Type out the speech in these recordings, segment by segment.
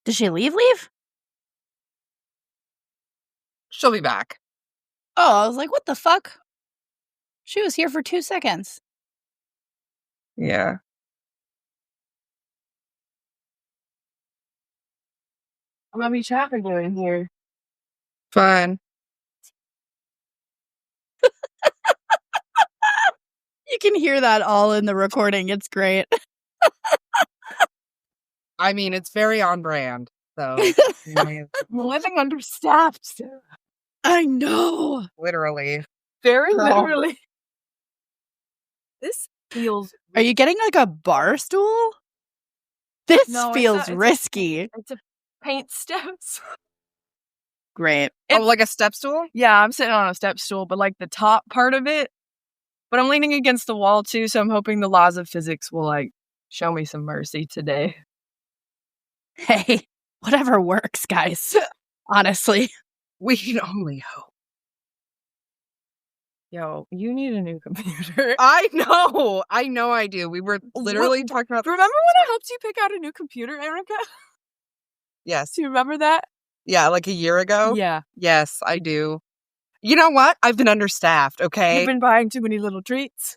Did she leave? She'll be back. Oh, I was like, what the fuck? She was here for 2 seconds. Yeah. What be traffic doing here? Fine. You can hear that all in the recording. It's great. I mean, it's very on brand. So, Living understaffed, Sarah. I know. literally. Very Girl. literally. This feels... Are you getting like a bar stool? This No, feels risky. It's a paint steps. Great. Oh, like a step stool? Yeah, I'm sitting on a step stool, but like the top part of it. But I'm leaning against the wall too, so I'm hoping the laws of physics will like show me some mercy today. Hey, whatever works, guys. Honestly. We can only hope. Yo, you need a new computer. I know I do. We were literally talking about... Remember when I helped you pick out a new computer, Erika? Yes. Do you remember that? Yeah, like a year ago? Yeah. Yes, I do. You know what? I've been understaffed, okay? You've been buying too many little treats.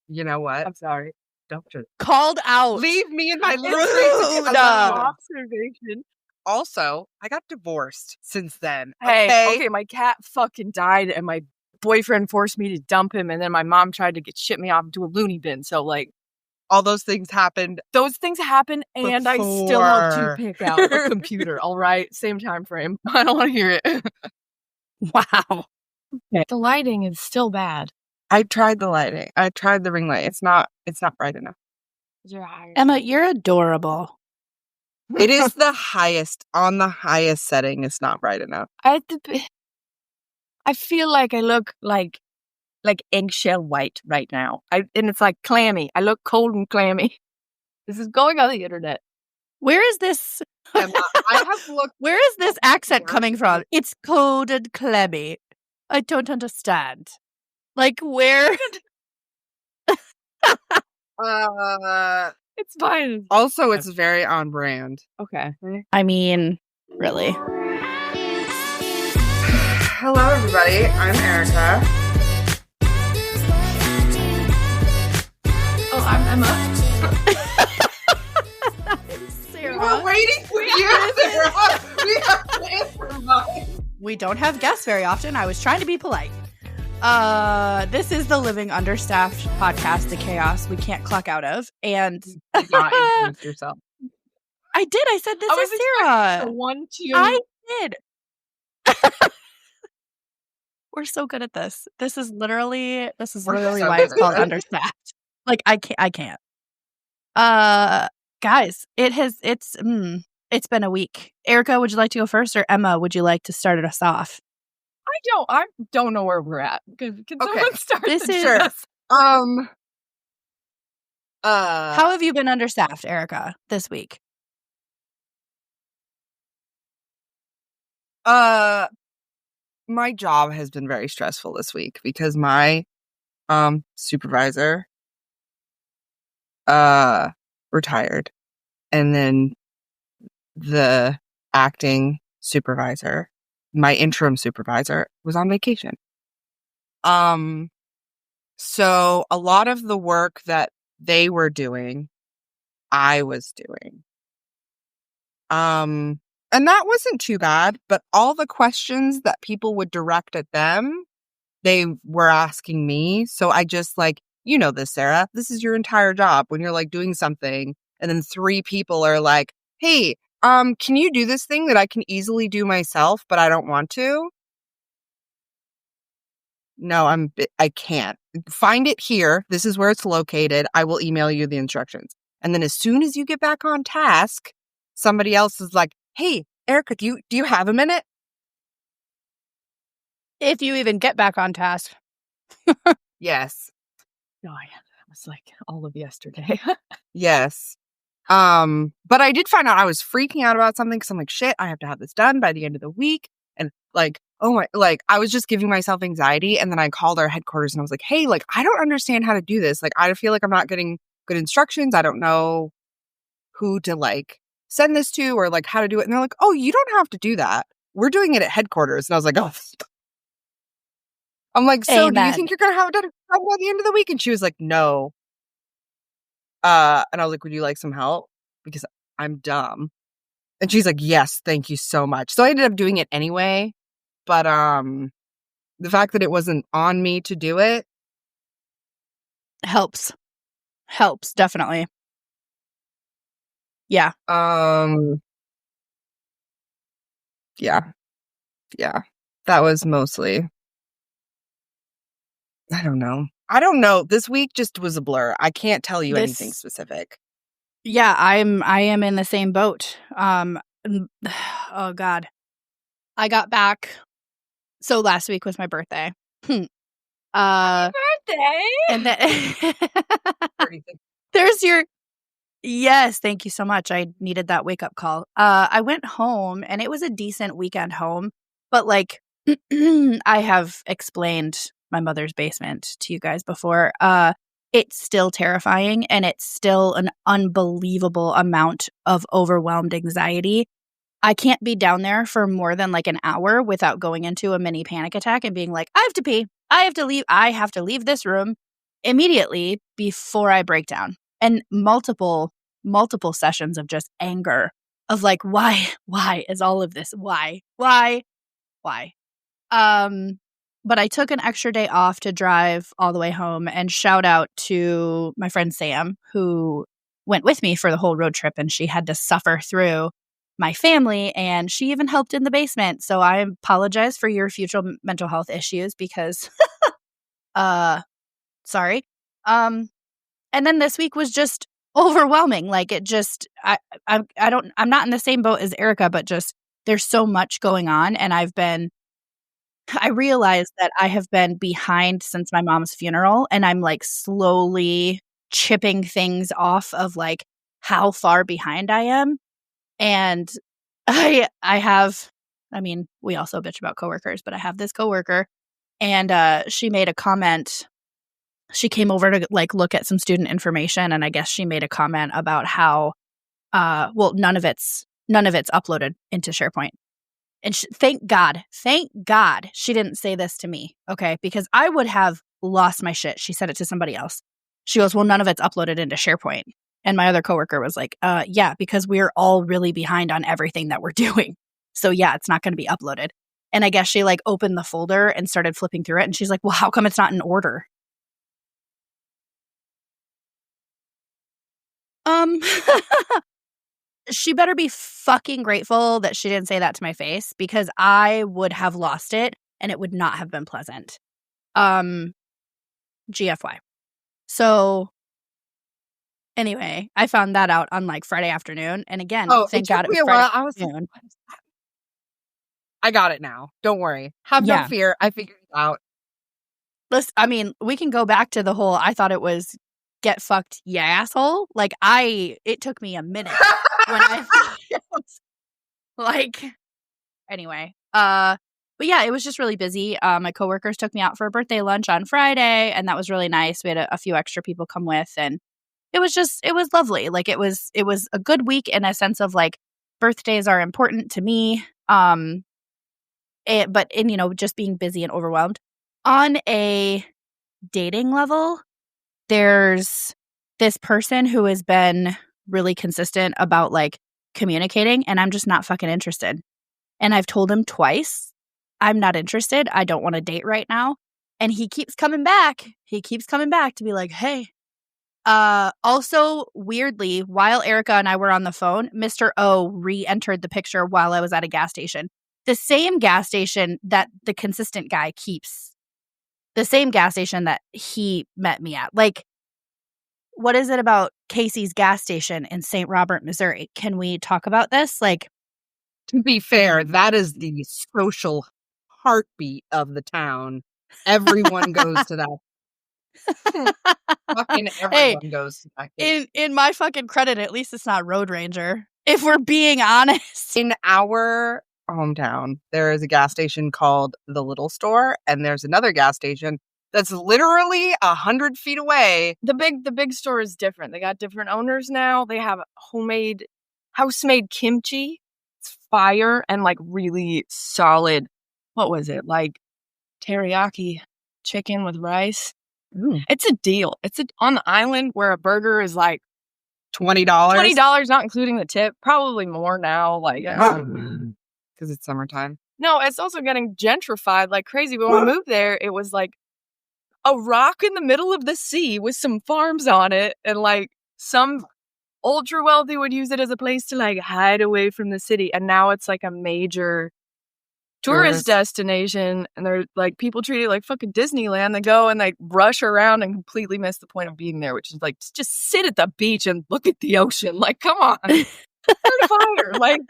You know what? I'm sorry. Don't just... Called out. Leave me in my Rude. little treats. Observation. Also, I got divorced since then. Hey, okay, my cat fucking died and my boyfriend forced me to dump him, and then my mom tried to ship me off into a loony bin. So, like, all those things happened. those things happen, and I still helped you pick out a computer. All right, same time frame. I don't want to hear it. Wow. Okay. The lighting is still bad. I tried the lighting. I tried the ring light. It's not bright enough. Emma, you're adorable. It is the highest, on the highest setting. It's not bright enough. I feel like I look like eggshell white right now. And it's like clammy. I look cold and clammy. This is going on the internet. Where is this? Emma, I have looked. Where is this accent coming from? It's cold and clammy. I don't understand. Like, where? It's fine. Also, it's very on brand. Okay. I mean, really. Hello, everybody. I'm Erika. Oh, I'm Emma. We're waiting for you, Sarah. We have plans for mine. We don't have guests very often. I was trying to be polite. This is the Living Understaffed podcast, the chaos we can't clock out of. And Not introduce yourself. I did. I said, this is Sarah. I did. We're so good at this. This is literally why it's called Understaffed. Like, I can't. Guys, it's been a week. Erika, would you like to go first, or Emma, would you like to start us off? I don't know where we're at. Can someone start? Sure. How have you been understaffed, Erika, this week? My job has been very stressful this week because my supervisor retired, and then the acting supervisor, my interim supervisor, was on vacation. So a lot of the work that they were doing, I was doing. And that wasn't too bad, but all the questions that people would direct at them, they were asking me. So I just you know this, Sarah, this is your entire job when you're doing something and then 3 people are like, hey, can you do this thing that I can easily do myself, but I don't want to? No, I can't. Find it here. This is where it's located. I will email you the instructions. And then as soon as you get back on task, somebody else is like, hey, Erika, do you have a minute? If you even get back on task. Yes. No, that was all of yesterday. Yes. But I did find out I was freaking out about something because I'm like, shit, I have to have this done by the end of the week. And oh my, I was just giving myself anxiety. And then I called our headquarters and I was like, hey, I don't understand how to do this. I feel like I'm not getting good instructions. I don't know who to send this to, or like how to do it. And they're like, oh, you don't have to do that. We're doing it at headquarters. And I was like, oh. I'm like, so do you think you're going to have it done by the end of the week? And she was like, no. And I was like, would you like some help? Because I'm dumb. And she's like, yes, thank you so much. So I ended up doing it anyway. But the fact that it wasn't on me to do it helps, definitely. Yeah. Yeah. That was mostly, I don't know. This week just was a blur. I can't tell you anything specific. Yeah, I am in the same boat. Oh God. I got back. So last week was my birthday. Happy birthday! And then there's your. Yes, thank you so much. I needed that wake up call. I went home and it was a decent weekend home, but like I have explained my mother's basement to you guys before. It's still terrifying and it's still an unbelievable amount of overwhelmed anxiety. I can't be down there for more than like an hour without going into a mini panic attack and being like, I have to pee. I have to leave this room immediately before I break down. And multiple sessions of just anger of like, why is all of this? Why? But I took an extra day off to drive all the way home, and shout out to my friend Sam, who went with me for the whole road trip, and she had to suffer through my family, and she even helped in the basement. So I apologize for your future mental health issues because, sorry. And then this week was just overwhelming. Like it just, I'm not in the same boat as Erika, but just there's so much going on, and I realized that I have been behind since my mom's funeral, and I'm like slowly chipping things off of like how far behind I am. And we also bitch about coworkers, but I have this coworker, and she made a comment. She came over to like look at some student information, and I guess she made a comment about how none of it's uploaded into SharePoint. And thank God she didn't say this to me, okay? Because I would have lost my shit. She said it to somebody else. She goes, well, none of it's uploaded into SharePoint. And my other coworker was like, yeah, because we're all really behind on everything that we're doing. So yeah, it's not going to be uploaded. And I guess she like opened the folder and started flipping through it. And she's like, well, how come it's not in order? She better be fucking grateful that she didn't say that to my face, because I would have lost it and it would not have been pleasant. GFY. So anyway, I found that out on like Friday afternoon. And again, thank God it was Friday afternoon. I got it now. Don't worry. Have no fear. I figured it out. Listen, I mean, we can go back to the whole, I thought it was get fucked, yeah, asshole. Like it took me a minute when I was like, anyway. But yeah, it was just really busy. My coworkers took me out for a birthday lunch on Friday, and that was really nice. We had a few extra people come with, and it was lovely. Like it was a good week in a sense of like birthdays are important to me. But just being busy and overwhelmed. On a dating level, there's this person who has been really consistent about like communicating, and I'm just not fucking interested. And I've told him twice, I'm not interested. I don't want to date right now. And he keeps coming back. To be like, hey. Also, weirdly, while Erika and I were on the phone, Mr. O re-entered the picture while I was at a gas station. The same gas station that the consistent guy keeps. The same gas station that he met me at. Like, what is it about Casey's gas station in St. Robert, Missouri? Can we talk about this? Like, to be fair, that is the social heartbeat of the town. Everyone goes to that. Fucking everyone goes to that. In my fucking credit, at least it's not Road Ranger. If we're being honest. In our hometown, there is a gas station called The Little Store, and there's another gas station that's literally 100 feet away. The big store is different. They got different owners now. They have homemade house-made kimchi. It's fire and like really solid. What was it? Like teriyaki chicken with rice. Ooh. It's a deal. It's on the island where a burger is like $20. $20, not including the tip. Probably more now. Like, Because it's summertime. no, it's also getting gentrified like crazy. But when we moved there, it was like a rock in the middle of the sea with some farms on it, and like some ultra wealthy would use it as a place to like hide away from the city. And now it's like a major tourist destination, and they're like, people treat it like fucking Disneyland. They go and like rush around and completely miss the point of being there, which is like just sit at the beach and look at the ocean. Like, come on, start a fire, like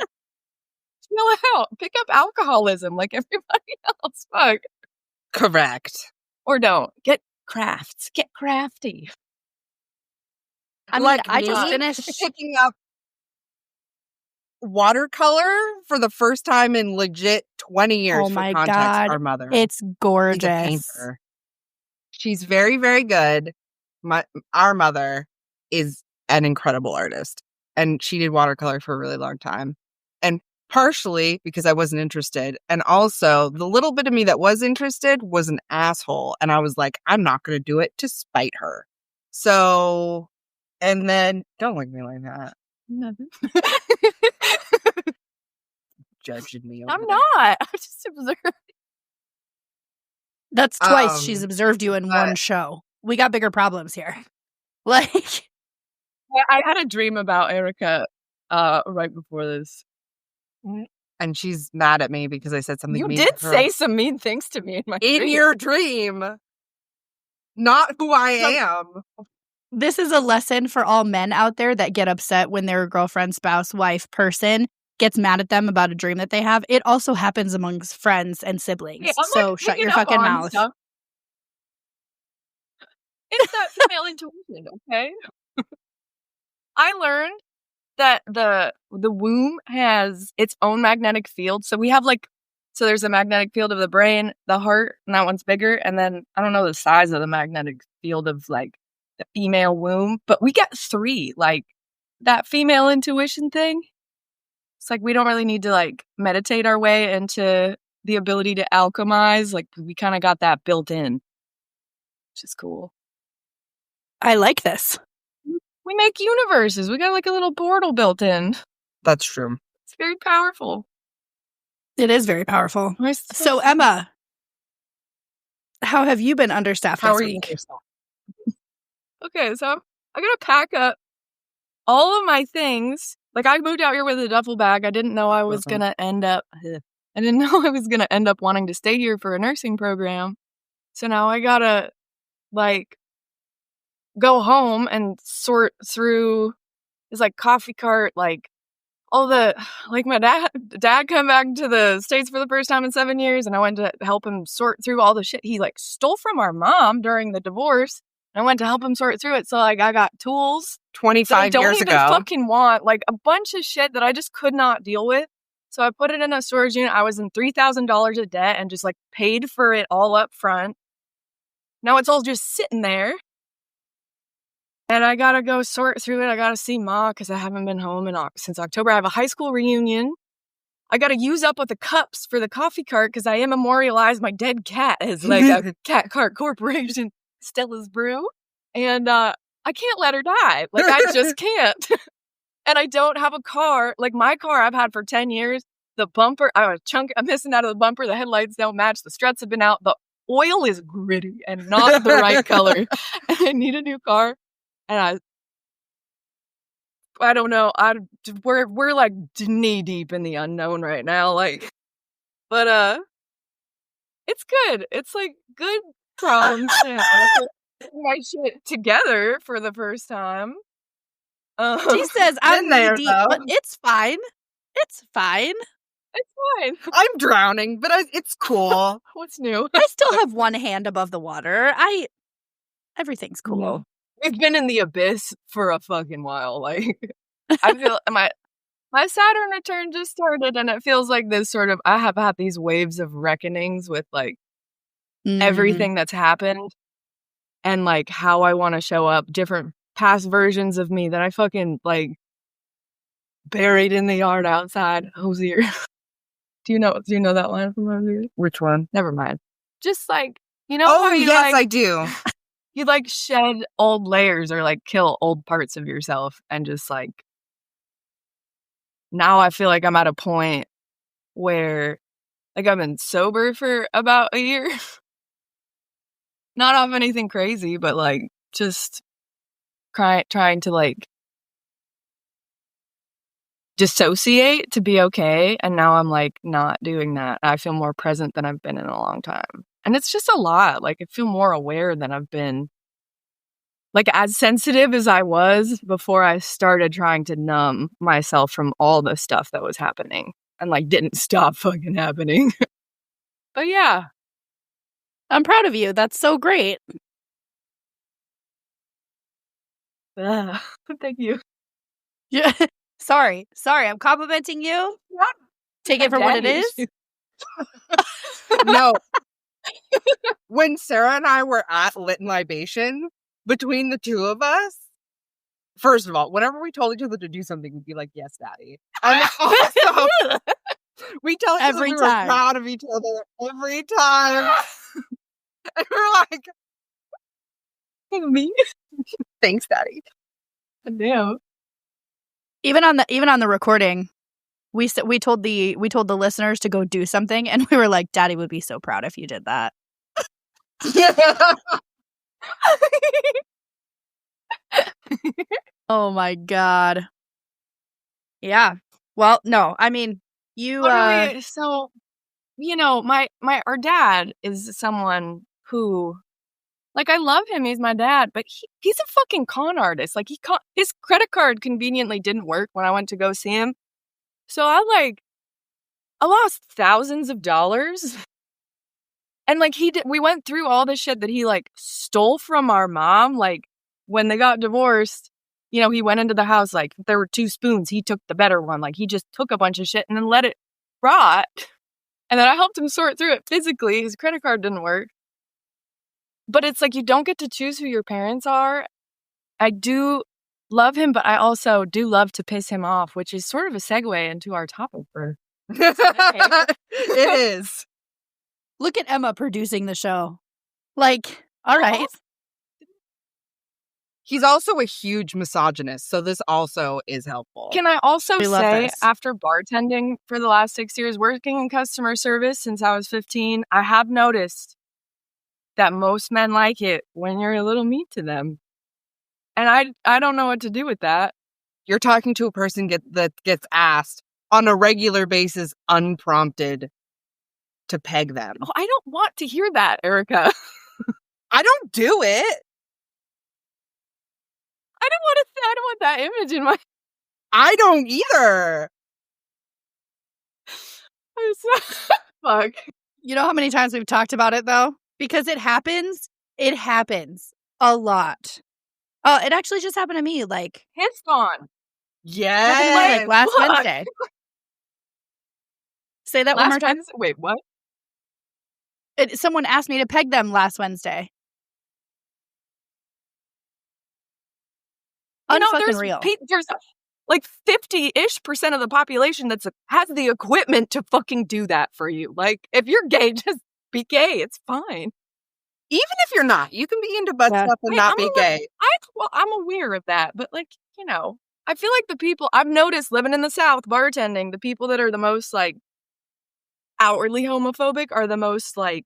chill out, pick up alcoholism like everybody else. Fuck, Correct. or don't get crafts, get crafty. I mean, Like I just me finished. picking up watercolor for the first time in legit 20 years. Oh my for context, God. our mother. It's She's a gorgeous. painter. She's very, very good. Our mother is an incredible artist, and she did watercolor for a really long time. And partially because I wasn't interested, and also the little bit of me that was interested was an asshole, and I was like, I'm not going to do it to spite her. So, and then don't look at me like that. Nothing. Judging me. I'm over there. not. I'm just observing. That's twice she's Um, observed you in but- one show. We got bigger problems here. Like, I had a dream about Erika right before this. And she's mad at me because I said something You mean did to her. say some mean things to me in my in dream. your dream. Not who I am. this is a lesson for all men out there that get upset when their girlfriend, spouse, wife, person gets mad at them about a dream that they have. It also happens amongst friends and siblings. Hey, I'm, So like, shut picking your up fucking on mouth. stuff. It's that female intuition, okay? I learned that the womb has its own magnetic field. So we have so there's a magnetic field of the brain, the heart, and that one's bigger. And then I don't know the size of the magnetic field of like the female womb, but we got 3. Like that female intuition thing. It's like we don't really need to like meditate our way into the ability to alchemize. Like we kind of got that built in, which is cool. I like this. We make universes. We got like a little portal built in. That's true. It's very powerful. It is very powerful. Am I So, supposed to- Emma, how have you been understaffed How this are you? week? Okay, so I gotta pack up all of my things. Like I moved out here with a duffel bag. I didn't know I was Mhm. gonna end up. I didn't know I was gonna end up wanting to stay here for a nursing program. So now I gotta like go home and sort through this like coffee cart, like all the like my dad come back to the States for the first time in 7 years, and I went to help him sort through all the shit he like stole from our mom during the divorce. I went to help him sort through it. So like I got tools that I 25 don't years even ago. fucking want, like a bunch of shit that I just could not deal with. So I put it in a storage unit. I was in $3,000 of debt and just like paid for it all up front. Now it's all just sitting there. And I gotta go sort through it. I gotta see Ma because I haven't been home since October. I have a high school reunion. I gotta use up with the cups for the coffee cart because I immemorialized my dead cat as like a cat cart corporation, Stella's Brew. And I can't let her die. Like I just can't. And I don't have a car. Like my car I've had for 10 years. The bumper, I'm missing out of the bumper. The headlights don't match. The struts have been out. The oil is gritty and not the right color. And I need a new car. And I don't know. We're like knee deep in the unknown right now. Like, but it's good. It's like good problems to have. My shit together for the first time. She says, I'm Been there, knee deep, though. but it's fine. It's fine. It's fine. I'm drowning, but it's cool. What's new? I still have one hand above the water. Everything's cool. No. We've been in the abyss for a fucking while. Like, I feel my Saturn return just started, and it feels like this sort of. I have had these waves of reckonings with like everything that's happened, and like how I want to show up, different past versions of me that I fucking like buried in the yard outside. Hosier. Do you know that line from Hosier? Which one? Never mind. Just like, Oh, how you yes, I do. you like shed old layers or like kill old parts of yourself, and just like, now I feel like I'm at a point where like I've been sober for about a year. Not off anything crazy, but like just trying to like dissociate to be okay. And now I'm like not doing that. I feel more present than I've been in a long time. And it's just a lot. Like I feel more aware than I've been, like as sensitive as I was before I started trying to numb myself from all the stuff that was happening and like didn't stop fucking happening. But yeah. I'm proud of you. That's so great. Thank you. Yeah. Sorry. I'm complimenting you. Take it for what it is. No. When Sarah and I were at Lit and Libation, between the two of us, first of all, whenever we told each other to do something, we'd be like, yes, daddy. And also, we tell each other we were proud of each other every time. And we're like, me? Thanks, daddy. Damn. Even on the recording, we told the listeners to go do something, and we were like, Daddy would be so proud if you did that. Oh my God. Yeah. Well, no, I mean, you so our dad is someone who, like, I love him, he's my dad, but he's a fucking con artist. Like his credit card conveniently didn't work when I went to go see him. So I lost thousands of dollars. And like we went through all this shit that he like stole from our mom. Like when they got divorced, he went into the house, like there were 2 spoons. He took the better one. Like he just took a bunch of shit and then let it rot. And then I helped him sort through it physically. His credit card didn't work. But it's like you don't get to choose who your parents are. I do love him, but I also do love to piss him off, which is sort of a segue into our topic for today. It is. Look at Emma producing the show. Like, all right. He's also a huge misogynist, so this also is helpful. Can I also say, after bartending for the last 6 years, working in customer service since I was 15, I have noticed that most men like it when you're a little mean to them. And I don't know what to do with that. You're talking to a person that gets asked on a regular basis, unprompted, to peg them. Oh, I don't want to hear that, Erika. I don't do it. I don't want that image in my... I don't either. Fuck. You know how many times we've talked about it, though? Because it happens. It happens a lot. Oh, it actually just happened to me. Like, it's gone. Yeah. Like last Wednesday. Say that one more time. Wait, what? Someone asked me to peg them last Wednesday. Unfucking real. There's like 50-ish% of the population has the equipment to fucking do that for you. Like, if you're gay, just be gay. It's fine. Even if you're not, you can be into butt stuff and not be gay. I'm aware of that, but like, I feel like the people I've noticed living in the South, bartending, the people that are the most like outwardly homophobic are the most like,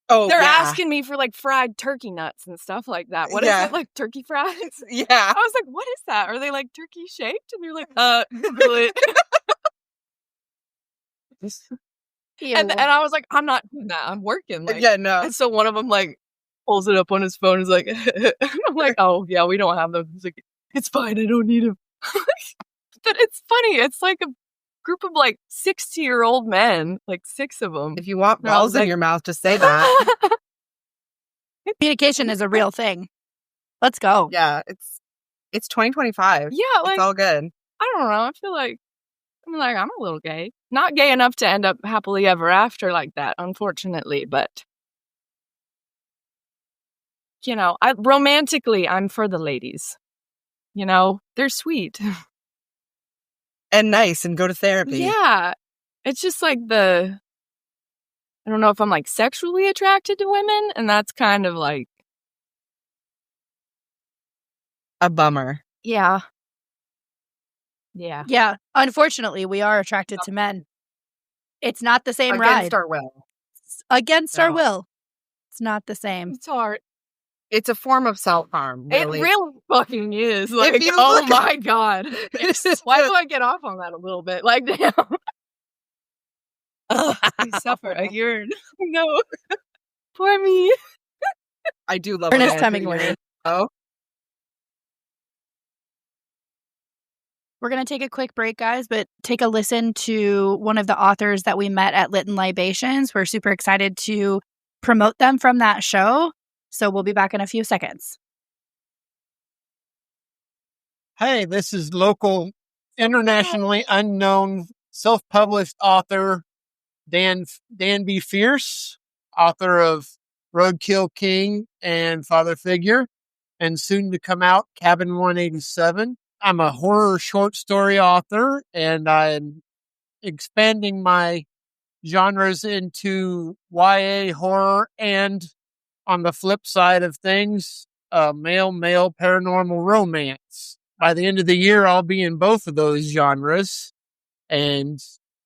they're asking me for like fried turkey nuts and stuff like that. What is it, like turkey fries? Yeah. I was like, what is that? Are they like turkey shaped? And you're like, Google it. And I was like, I'm not doing that. I'm working. Like, yeah, no. And so one of them like pulls it up on his phone and is like, I'm like, oh yeah, we don't have them. He's like, it's fine. I don't need them. But it's funny. It's like a group of like 60-year-old men, like 6 of them. If you want balls in your mouth, just say that. Communication is a real thing. Let's go. Yeah, it's 2025. Yeah, like, it's all good. I don't know. I feel like I'm a little gay. Not gay enough to end up happily ever after like that, unfortunately, but romantically, I'm for the ladies. They're sweet. And nice and go to therapy. Yeah. It's just like I don't know if I'm like sexually attracted to women, and that's kind of like a bummer. Yeah. Yeah. Yeah. Unfortunately, we are attracted to men. It's not the same Against ride. our will. Against our No. will. It's not the same. It's hard. It's a form of self-harm, really. It really fucking is. Like, you oh look- my God. Why do I get off on that a little bit? Like, damn. I suffer. I yearn. No. Poor me. I do love Ernest it. Hemingway. Oh, We're going to take a quick break, guys, but take a listen to one of the authors that we met at Lit and Libations. We're super excited to promote them from that show. So we'll be back in a few seconds. Hey, this is local, internationally unknown, self-published author Dan B. Fierce, author of Roadkill King and Father Figure, and soon to come out Cabin 187. I'm a horror short story author, and I'm expanding my genres into YA horror and, on the flip side of things, male paranormal romance. By the end of the year, I'll be in both of those genres, and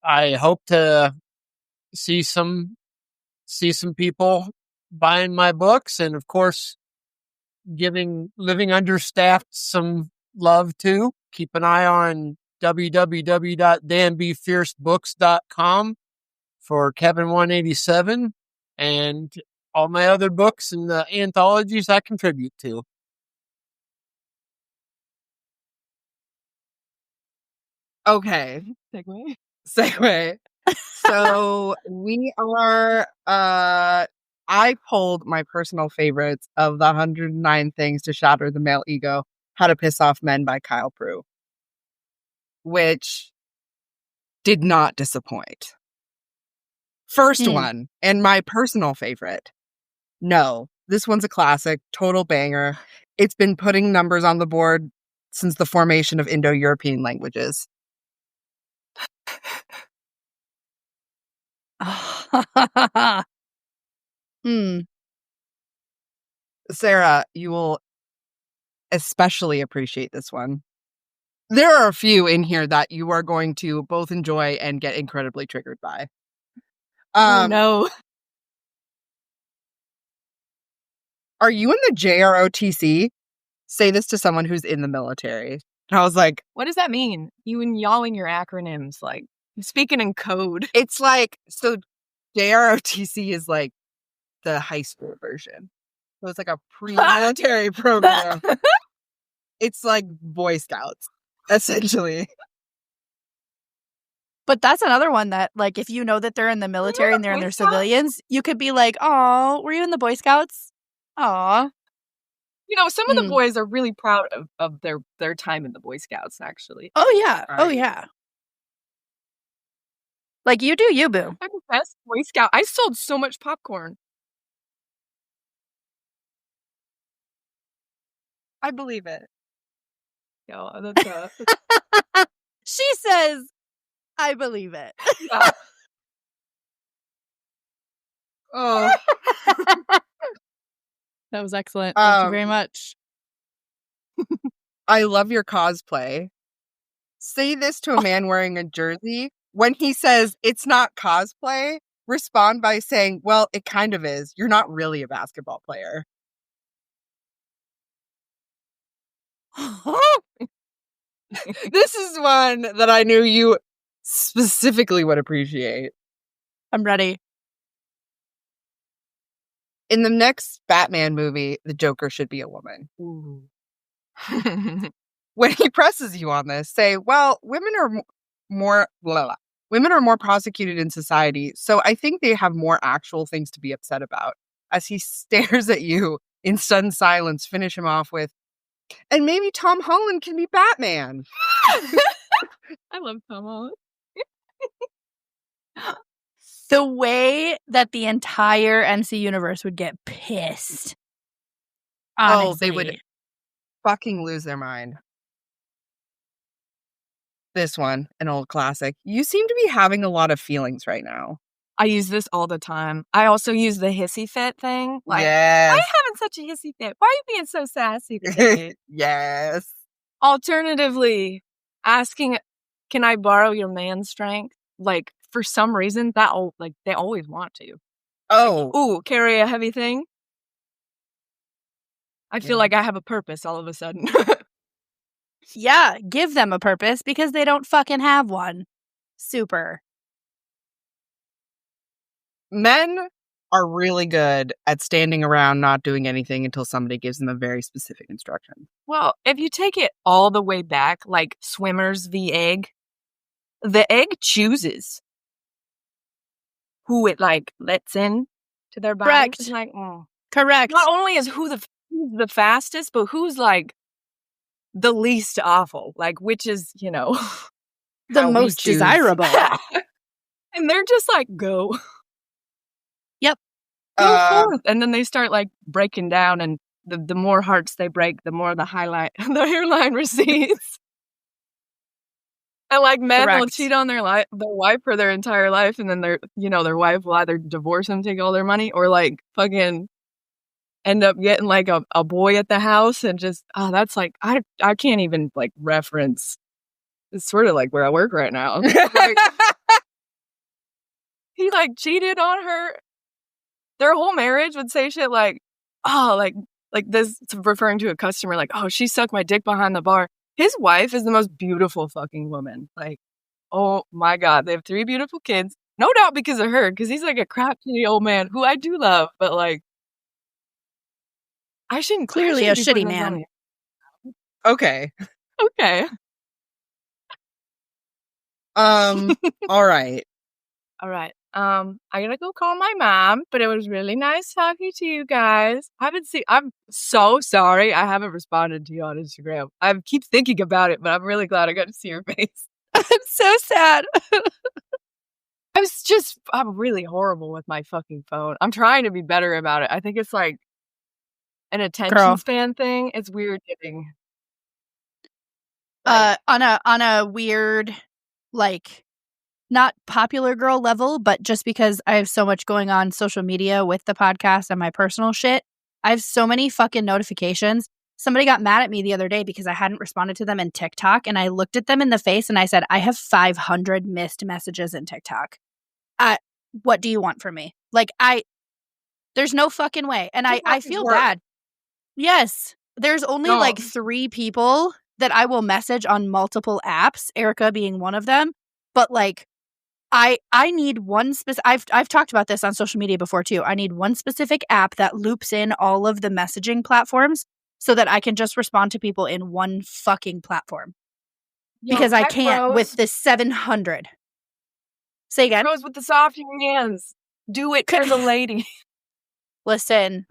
I hope to see some people buying my books, and of course, giving Living Understaffed some love too. Keep an eye on www.danbfiercebooks.com for Cabin 187 and all my other books and the anthologies I contribute to. okay. Segue. So we are, I pulled my personal favorites of the 109 Things to Shatter the Male Ego, How to Piss Off Men by Kyle Prue, which did not disappoint. First one, and my personal favorite. No, this one's a classic, total banger. It's been putting numbers on the board since the formation of Indo-European languages. Sarah, you will especially appreciate this one. There are a few in here that you are going to both enjoy and get incredibly triggered by. Oh, no. Are you in the JROTC? Say this to someone who's in the military. And I was like, What does that mean? You and yawing your acronyms, like speaking in code. it's like, so JROTC is like the high school version. So it's like a pre-military program. It's like Boy Scouts, essentially. But that's another one that, like, if you know that they're in the military and they're in their civilians, you could be like, "Oh, were you in the Boy Scouts? Aw." You know, some of the boys are really proud of their time in the Boy Scouts, actually. Oh, yeah. Right. Oh, yeah. Like, you do you, boo. I'm the best Boy Scout. I sold so much popcorn. I believe it. Yo, that's She says, I believe it. yeah. Oh, That was excellent. Thank you very Um, much. I love your cosplay. Say this to a man wearing a jersey. When he says it's not cosplay, respond by saying, well, it kind of is. You're not really a basketball player. This is one that I knew you specifically would appreciate. I'm ready. In the next Batman movie, the Joker should be a woman. Ooh. When he presses you on this, say, well, women are more prosecuted in society, so I think they have more actual things to be upset about. As he stares at you in stunned silence, finish him off with, and maybe Tom Holland can be Batman. I love Tom Holland. The way that the entire NC universe would get pissed. Honestly. Oh, they would fucking lose their mind. this one, an old classic. You seem to be having a lot of feelings right now. I use this all the time. I also use the hissy fit thing. Like, Yes. why are you having such a hissy fit? Why are you being so sassy today? Yes. Alternatively, asking, can I borrow your man strength? Like, for some reason, they always want to. Oh. Ooh, carry a heavy thing? I feel Yeah. like I have a purpose all of a sudden. Yeah, give them a purpose because they don't fucking have one. Super. Men are really good at standing around not doing anything until somebody gives them a very specific instruction. Well, if you take it all the way back, like swimmers v. egg, the egg chooses who it like lets in to their body. Correct. It's like, Correct. not only is who's the fastest, but who's like the least awful, like which is, the how we most choose. desirable. And they're just like, go. Yep. Go forth. And then they start like breaking down, and the more hearts they break, the more the hairline recedes. And like men will Correct. cheat on their wife for their entire life, and then their wife will either divorce them, take all their money, or like fucking end up getting like a boy at the house, and just that's like I can't even like reference. It's sort of like where I work right now. Like, he like cheated on her. Their whole marriage would say shit like, oh, like this, referring to a customer, like, oh, she sucked my dick behind the bar. His wife is the most beautiful fucking woman. Like, oh my God, they have 3 beautiful kids. No doubt because of her, because he's like a crotchety old man who I do love, but like, I shouldn't Clearly a be shitty putting this man. on you. Okay. Okay. All right. All right. I gotta go call my mom, but it was really nice talking to you guys. I'm so sorry I haven't responded to you on Instagram. I keep thinking about it, but I'm really glad I got to see your face. I'm so sad. I'm really horrible with my fucking phone. I'm trying to be better about it. I think it's like an attention span thing. It's weird getting on a weird, like, not popular girl level, but just because I have so much going on social media with the podcast and my personal shit, I have so many fucking notifications. Somebody got mad at me the other day because I hadn't responded to them in TikTok, and I looked at them in the face and I said, I have 500 missed messages in TikTok. What do you want from me? Like, there's no fucking way. And I feel bad. Yes. There's only like 3 people that I will message on multiple apps, Erika being one of them. But like, I need one specific. I've talked about this on social media before too. I need one specific app that loops in all of the messaging platforms so that I can just respond to people in one fucking platform. Because I can't with the 700. Say again. Rose with the soft hands. Do it for the lady. Listen,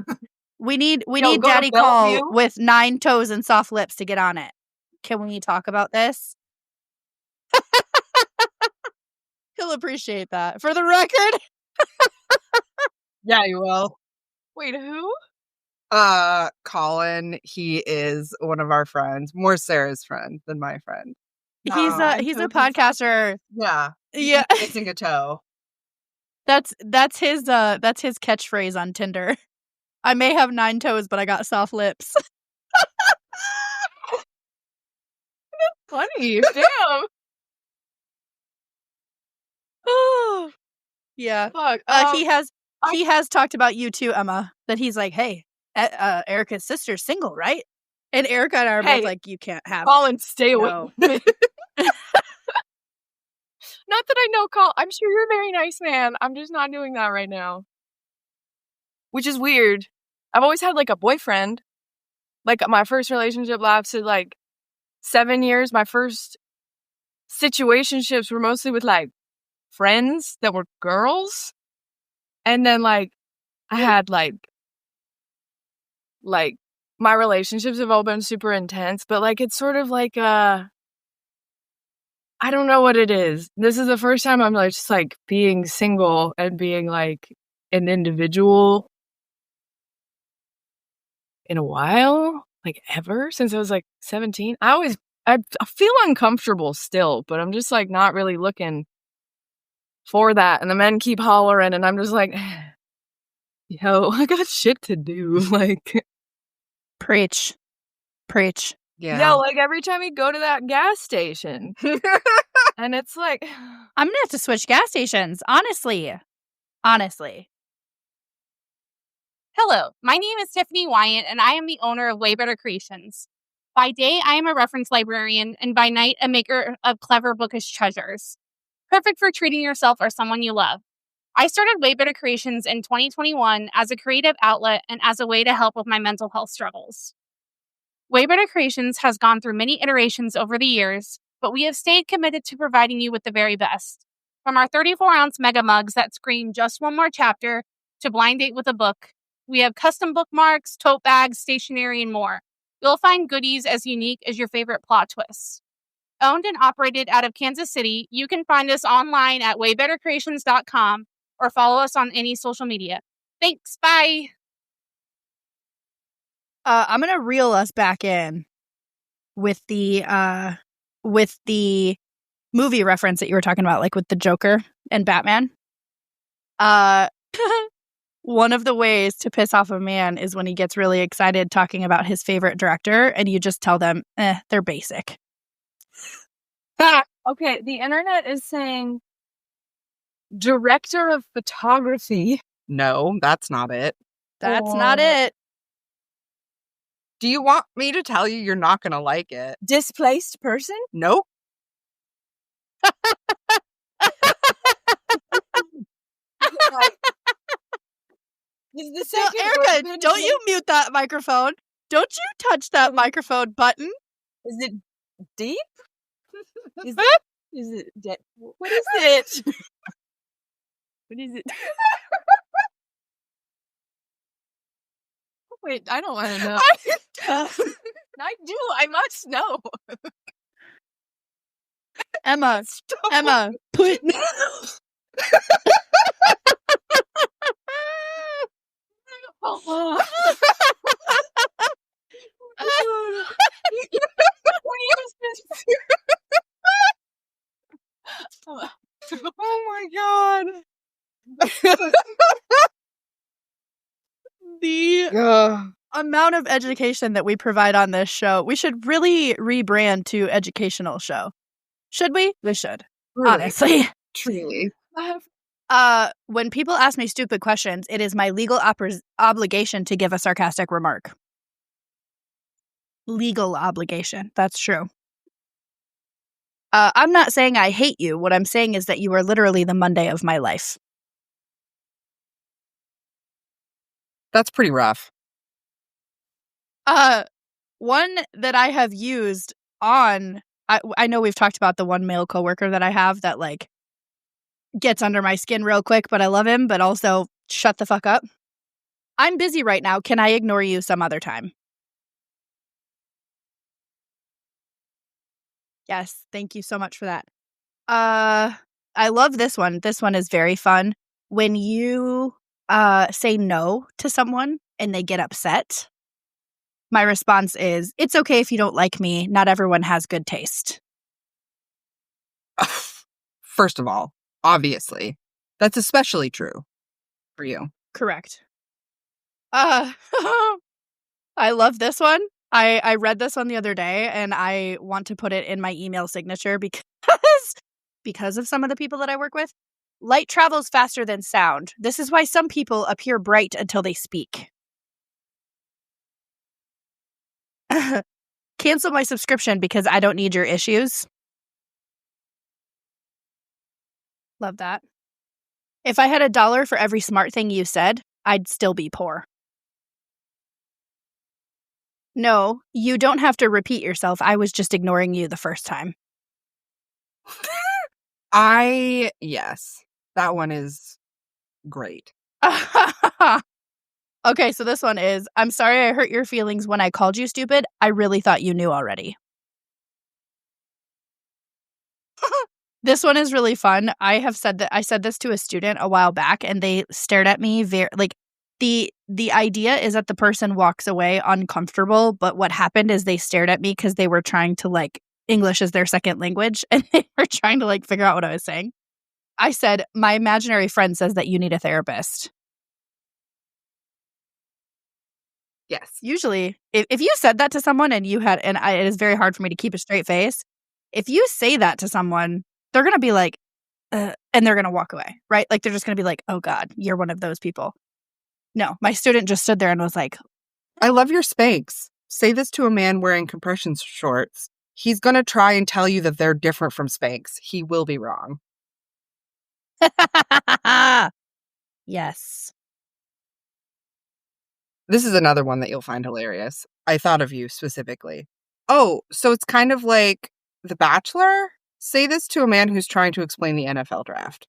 we need Daddy Call with 9 toes and soft lips to get on it. Can we talk about this? He'll appreciate that. For the record. Yeah, you will. Wait, who? Colin. He is one of our friends. More Sarah's friend than my friend. He's a podcaster. Yeah. Yeah. Missing a toe. That's his catchphrase on Tinder. I may have 9 toes, but I got soft lips. That's funny. Damn. Oh, yeah. Fuck. He has talked about you too, Emma. That he's like, hey, Erika's sister's single, right? And Erika and I are both like, you can't have. Colin, stay away. No. Not that I know, Colin. I'm sure you're a very nice man. I'm just not doing that right now. Which is weird. I've always had like a boyfriend. Like my first relationship lasted like 7 years. My first situationships were mostly with like friends that were girls. And then like I had like my relationships have all been super intense, but like it's sort of like I don't know what it is. This is the first time I'm like just like being single and being like an individual in a while, like ever since I was like 17. I always I feel uncomfortable still, but I'm just like not really looking for that. And the men keep hollering, and I'm just like, yo, I got shit to do. Like, Preach. yeah, like every time you go to that gas station, and it's like, I'm gonna have to switch gas stations. Honestly. Hello, my name is Tiffany Wyatt, and I am the owner of Way Better Creations. By day, I am a reference librarian, and by night, a maker of clever bookish treasures. Perfect for treating yourself or someone you love. I started Way Better Creations in 2021 as a creative outlet and as a way to help with my mental health struggles. Way Better Creations has gone through many iterations over the years, but we have stayed committed to providing you with the very best. From our 34-ounce mega mugs that scream just one more chapter to blind date with a book, we have custom bookmarks, tote bags, stationery, and more. You'll find goodies as unique as your favorite plot twists. Owned and operated out of Kansas City, you can find us online at waybettercreations.com or follow us on any social media. Thanks. Bye. I'm gonna reel us back in with the movie reference that you were talking about, like with the Joker and Batman. One of the ways to piss off a man is when he gets really excited talking about his favorite director, and you just tell them, they're basic. okay, the internet is saying director of photography. No, that's not it. That's not it. Do you want me to tell you you're not going to like it? Displaced person? Nope. Erika, don't you mute that microphone. Don't you touch that microphone button. Is it deep? Is it dead? What is it? What is it? Wait, I don't want to know. I do. I must know. Emma, put... Oh my god. The amount of education that we provide on this show, we should really rebrand to educational show. Should we? We should. Really? Honestly. Truly. When people ask me stupid questions, it is my legal obligation to give a sarcastic remark. Legal obligation. That's true. I'm not saying I hate you. What I'm saying is that you are literally the Monday of my life. That's pretty rough. One that I have used on, I know we've talked about the one male coworker that I have that like gets under my skin real quick, but I love him, but also shut the fuck up. I'm busy right now. Can I ignore you some other time? Yes, thank you so much for that. I love this one. This one is very fun. When you say no to someone and they get upset, my response is, it's okay if you don't like me. Not everyone has good taste. First of all, obviously, that's especially true for you. Correct. I love this one. I read this one the other day, and I want to put it in my email signature because of some of the people that I work with. Light travels faster than sound. This is why some people appear bright until they speak. Cancel my subscription because I don't need your issues. Love that. If I had $1 for every smart thing you said, I'd still be poor. No, you don't have to repeat yourself. I was just ignoring you the first time. Yes, that one is great. Okay, so this one is, I'm sorry I hurt your feelings when I called you stupid. I really thought you knew already. This one is really fun. I said this to a student a while back, and they stared at me very like the idea is that the person walks away uncomfortable, but what happened is they stared at me because they were trying to like English is their second language, and they were trying to like figure out what I was saying. I said, my imaginary friend says that you need a therapist. Yes. Usually, if you said that to someone and you had, it is very hard for me to keep a straight face. If you say that to someone, they're going to be like, and they're going to walk away, right? Like, they're just going to be like, oh God, you're one of those people. No, my student just stood there and was like, I love your Spanx. Say this to a man wearing compression shorts. He's going to try and tell you that they're different from Spanx. He will be wrong. yes. This is another one that you'll find hilarious. I thought of you specifically. Oh, so it's kind of like The Bachelor? Say this to a man who's trying to explain the NFL draft.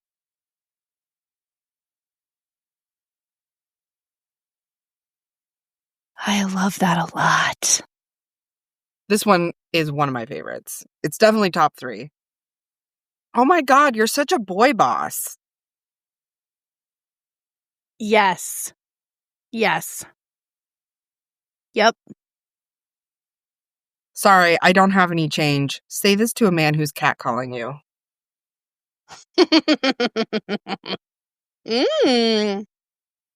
I love that a lot. This one is one of my favorites. It's definitely top 3. Oh my God, you're such a boy boss. Yes. Yes. Yep. Sorry, I don't have any change. Say this to a man who's catcalling you.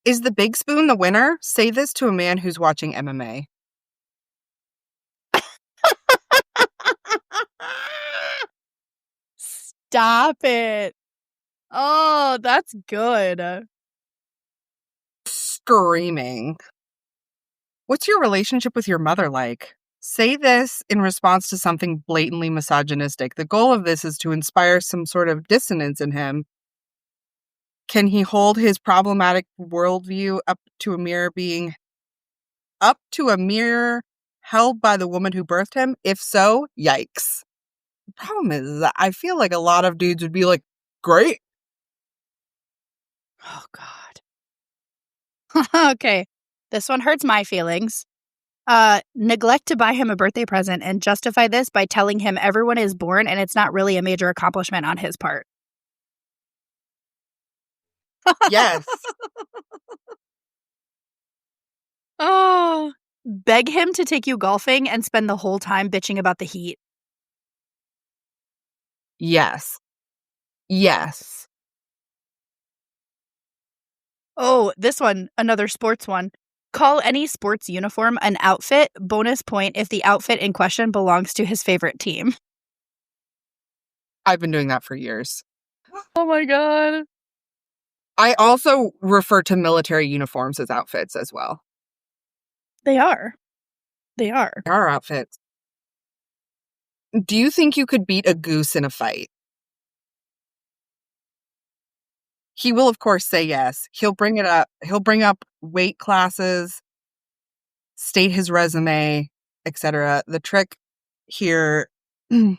Is the big spoon the winner? Say this to a man who's watching MMA. Stop it. Oh, that's good. Screaming. What's your relationship with your mother like? Say this in response to something blatantly misogynistic. The goal of this is to inspire some sort of dissonance in him. Can he hold his problematic worldview up to a mirror held by the woman who birthed him? If so, yikes. The problem is that I feel like a lot of dudes would be like, great. Oh, God. Okay. This one hurts my feelings. Neglect to buy him a birthday present and justify this by telling him everyone is born and it's not really a major accomplishment on his part. Yes. Oh, beg him to take you golfing and spend the whole time bitching about the heat. Yes. Yes. Oh, this one, another sports one. Call any sports uniform an outfit, bonus point if the outfit in question belongs to his favorite team. I've been doing that for years. Oh my God. I also refer to military uniforms as outfits as well. They are. They are. They are outfits. Do you think you could beat a goose in a fight? He will, of course, say yes. He'll bring it up. He'll bring up weight classes, state his resume, etc. The trick here is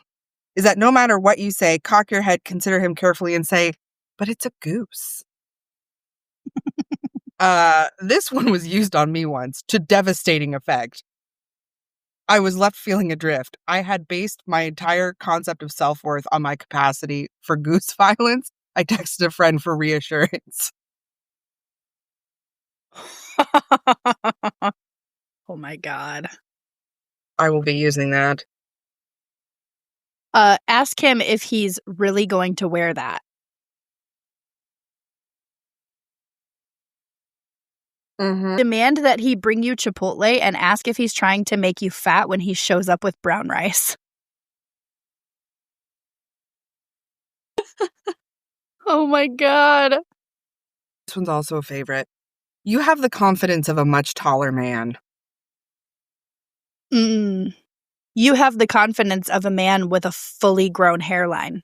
that no matter what you say, cock your head, consider him carefully, and say, but it's a goose. This one was used on me once to devastating effect. I was left feeling adrift. I had based my entire concept of self-worth on my capacity for goose violence. I texted a friend for reassurance. Oh my God. I will be using that. Ask him if he's really going to wear that. Mm-hmm. Demand that he bring you Chipotle and ask if he's trying to make you fat when he shows up with brown rice. Oh my God. This one's also a favorite. You have the confidence of a much taller man. You have the confidence of a man with a fully grown hairline.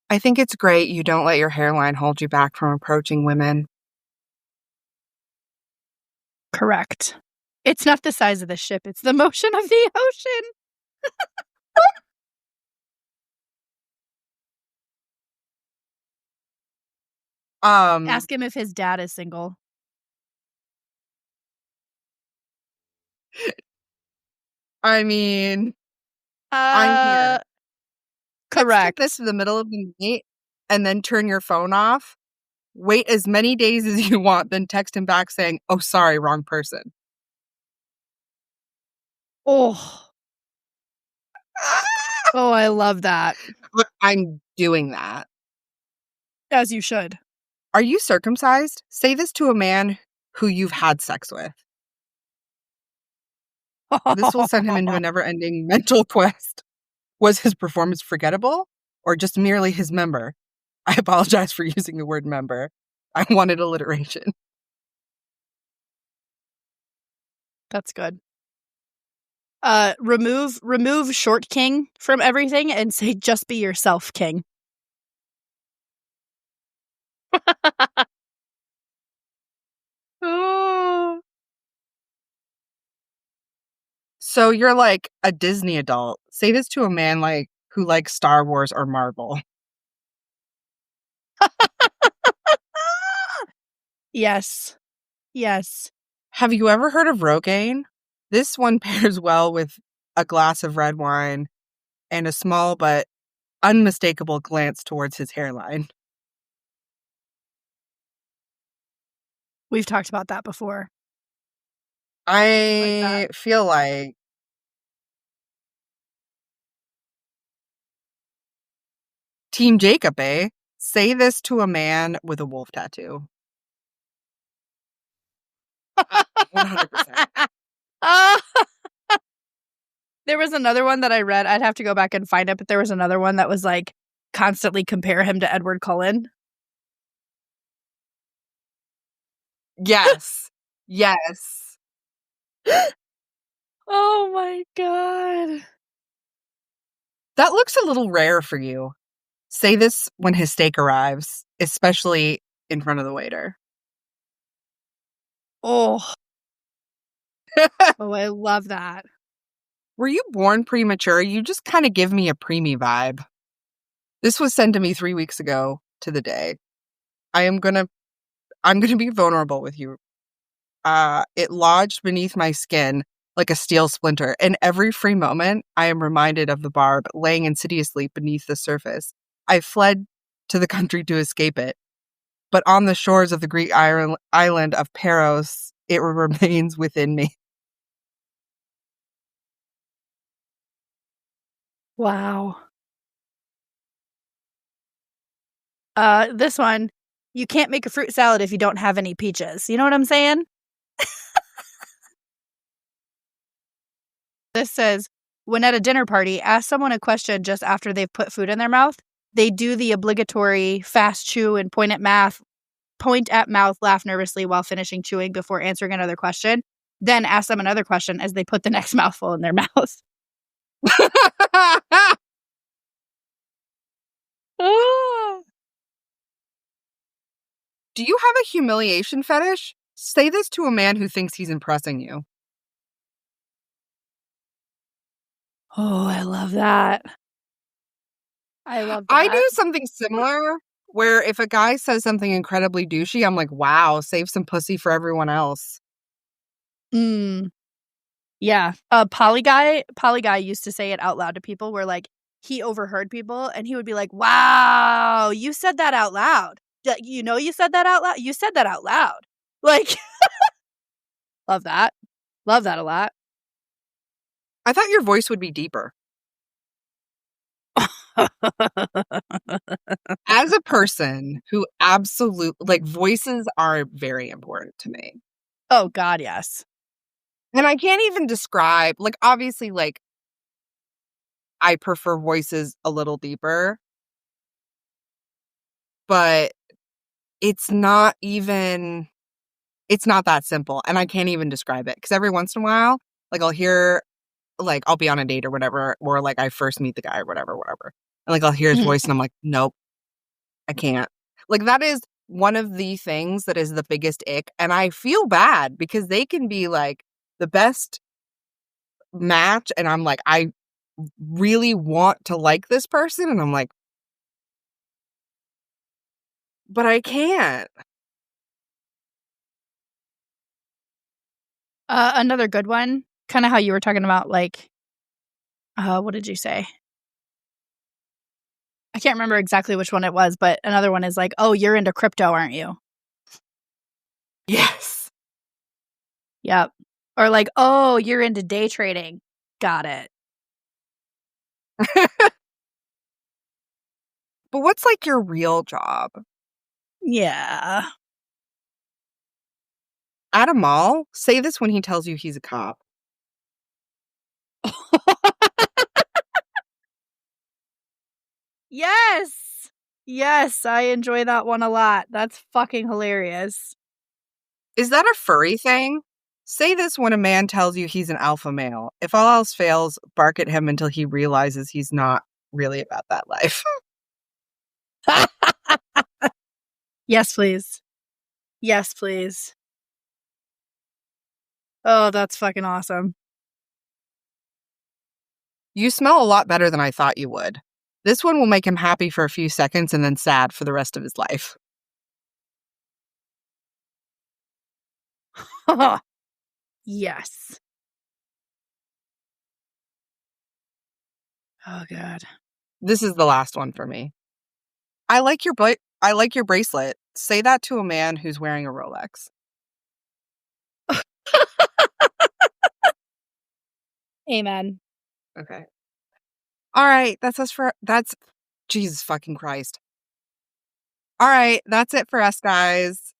I think it's great you don't let your hairline hold you back from approaching women. Correct. It's not the size of the ship, it's the motion of the ocean. Ask him if his dad is single. I mean, I'm here. Correct. Text this in the middle of the night and then turn your phone off. Wait as many days as you want, then text him back saying, oh, sorry, wrong person. Oh, Oh, I love that. Look, I'm doing that. As you should. Are you circumcised? Say this to a man who you've had sex with. This will send him into a never-ending mental quest. Was his performance forgettable or just merely his member? I apologize for using the word member. I wanted alliteration. That's good. Remove short king from everything and say just be yourself, king. Oh. So you're like a Disney adult. Say this to a man like who likes Star Wars or Marvel. Yes. Yes. Have you ever heard of Rogaine? This one pairs well with a glass of red wine and a small but unmistakable glance towards his hairline. We've talked about that before. I feel like Team Jacob, eh? Say this to a man with a wolf tattoo. 100%. There was another one that I read. I'd have to go back and find it, but there was another one that was like constantly compare him to Edward Cullen. Yes. Yes. Oh my God. That looks a little rare for you. Say this when his steak arrives, especially in front of the waiter. Oh. Oh, I love that. Were you born premature? You just kind of give me a preemie vibe. This was sent to me 3 weeks ago to the day. I'm gonna be vulnerable with you. It lodged beneath my skin like a steel splinter, and every free moment I am reminded of the barb laying insidiously beneath the surface. I fled to the country to escape it, but on the shores of the Greek island of Paros, it remains within me. Wow. This one, you can't make a fruit salad if you don't have any peaches. You know what I'm saying? This says, when at a dinner party, ask someone a question just after they've put food in their mouth. They do the obligatory fast chew and point at mouth, laugh nervously while finishing chewing before answering another question. Then ask them another question as they put the next mouthful in their mouth. Do you have a humiliation fetish? Say this to a man who thinks he's impressing you. Oh, I love that. I love that. I do something similar where if a guy says something incredibly douchey, I'm like, wow, save some pussy for everyone else. Yeah. Poly guy used to say it out loud to people where like he overheard people and he would be like, wow, you said that out loud. You know, you said that out loud. You said that out loud. Like, love that. Love that a lot. I thought your voice would be deeper. As a person who absolutely, like, voices are very important to me. Oh, God, yes. And I can't even describe, like, obviously, like, I prefer voices a little deeper. But it's not that simple. And I can't even describe it. Because every once in a while, like, I'll hear, like, I'll be on a date or whatever, or, like, I first meet the guy or whatever. And, like, I'll hear his voice and I'm like, nope, I can't. Like, that is one of the things that is the biggest ick. And I feel bad because they can be, like, the best match. And I'm like, I really want to like this person. And I'm like, but I can't. Another good one, kind of how you were talking about, like, what did you say? I can't remember exactly which one it was, but another one is like, oh, you're into crypto, aren't you? Yes. Yep. Or like, oh, you're into day trading. Got it. But what's like your real job? Yeah. At a mall? Say this when he tells you he's a cop. Yes. Yes, I enjoy that one a lot. That's fucking hilarious. Is that a furry thing? Say this when a man tells you he's an alpha male. If all else fails, bark at him until he realizes he's not really about that life. Yes, please. Yes, please. Oh, that's fucking awesome. You smell a lot better than I thought you would. This one will make him happy for a few seconds and then sad for the rest of his life. Yes. Oh, God. This is the last one for me. I like your bracelet. Say that to a man who's wearing a Rolex. Amen. Okay. All right, that's Jesus fucking Christ. All right, that's it for us, guys.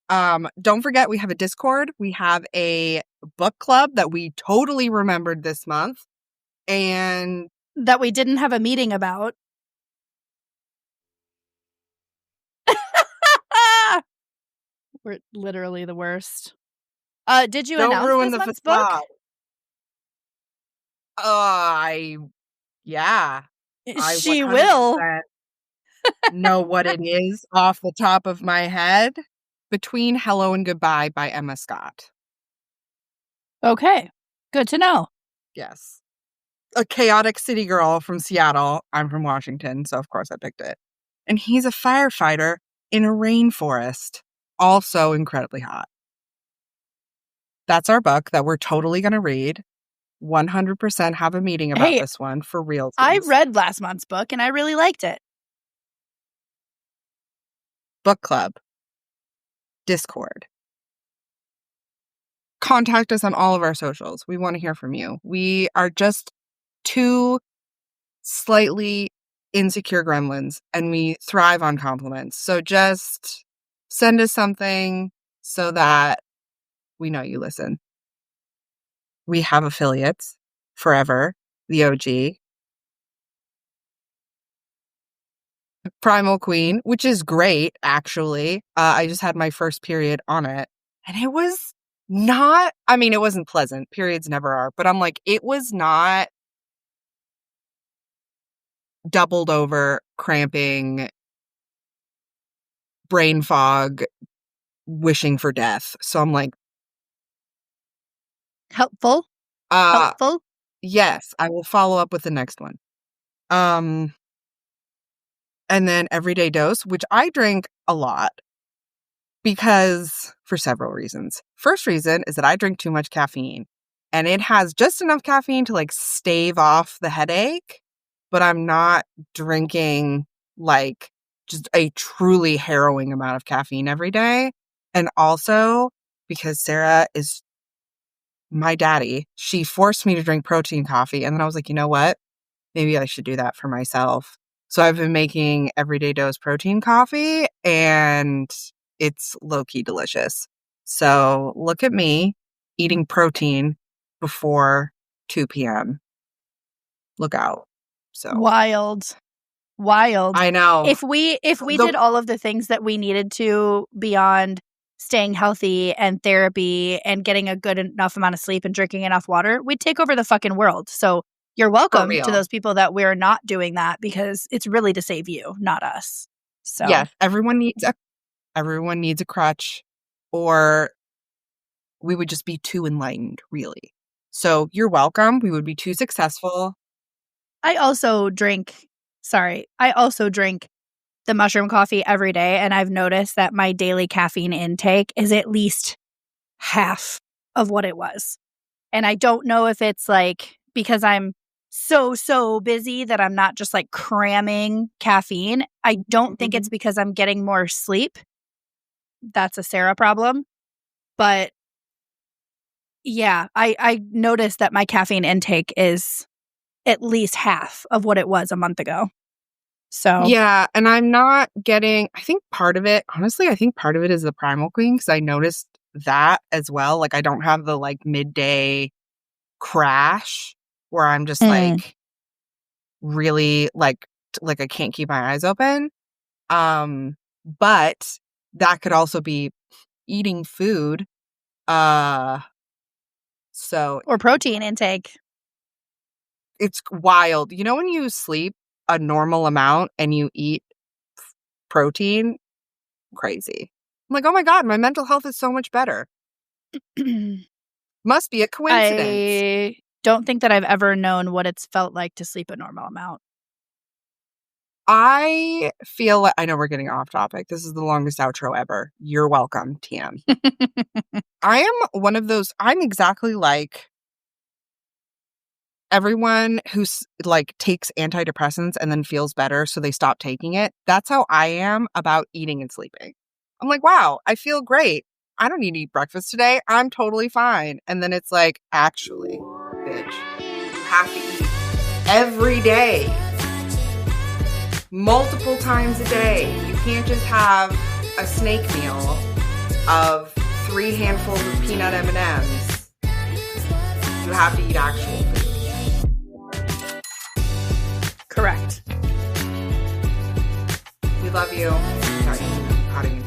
Don't forget we have a Discord. We have a book club that we totally remembered this month. And that we didn't have a meeting about. We're literally the worst. Did you don't announce ruin this the month's facade. book? Yeah. I She will. 100% know what it is off the top of my head. Between Hello and Goodbye by Emma Scott. Okay. Good to know. Yes. A chaotic city girl from Seattle. I'm from Washington, so of course I picked it. And he's a firefighter in a rainforest. Also incredibly hot. That's our book that we're totally going to read. 100% have a meeting about this one for real. I read last month's book and I really liked it. Book club. Discord. Contact us on all of our socials. We want to hear from you. We are just two slightly insecure gremlins and we thrive on compliments. So just send us something so that we know you listen. We have affiliates forever. The OG. Primal Queen, which is great, actually. I just had my first period on it. And it was not, I mean, it wasn't pleasant. Periods never are. But I'm like, it was not doubled over, cramping, brain fog, wishing for death. So I'm like, Helpful? Helpful? Yes, I will follow up with the next one. And then Everyday Dose, which I drink a lot because for several reasons. First reason is that I drink too much caffeine and it has just enough caffeine to like stave off the headache, but I'm not drinking like just a truly harrowing amount of caffeine every day. And also because Sarah is my daddy, she forced me to drink protein coffee. And then I was like, you know what? Maybe I should do that for myself. So I've been making Everyday Dose protein coffee and it's low-key delicious. So look at me eating protein before 2 p.m. Look out. So Wild. I know. If we did all of the things that we needed to beyond staying healthy and therapy and getting a good enough amount of sleep and drinking enough water, we'd take over the fucking world. So you're welcome to those people that we're not doing that because it's really to save you, not us. So yes, everyone needs a crutch, or we would just be too enlightened, really. So you're welcome. We would be too successful. I also drink the mushroom coffee every day, and I've noticed that my daily caffeine intake is at least half of what it was. And I don't know if it's like because I'm so busy that I'm not just like cramming caffeine. I don't think it's because I'm getting more sleep. That's a Sarah problem. But yeah, I noticed that my caffeine intake is at least half of what it was a month ago. So Yeah, and I'm not getting, I think part of it is the Primal Queen, because I noticed that as well. Like, I don't have the like midday crash where I'm just like really like I can't keep my eyes open. But that could also be eating food. So or protein intake. it's wild. You know, when you sleep a normal amount and you eat protein, crazy. I'm like, oh my God, my mental health is so much better. Must be a coincidence. I don't think that I've ever known what it's felt like to sleep a normal amount. I feel like, I know we're getting off topic. This is the longest outro ever. You're welcome, TM. I am one of those, I'm exactly like everyone who's like takes antidepressants and then feels better, so they stop taking it. That's how I am about eating and sleeping. I'm like, wow, I feel great. I don't need to eat breakfast today. I'm totally fine. And then it's like, actually, bitch, you have to eat every day. Multiple times a day. You can't just have a snake meal of 3 handfuls of peanut M&Ms. You have to eat actual food. Correct. We love you. Sorry, cutting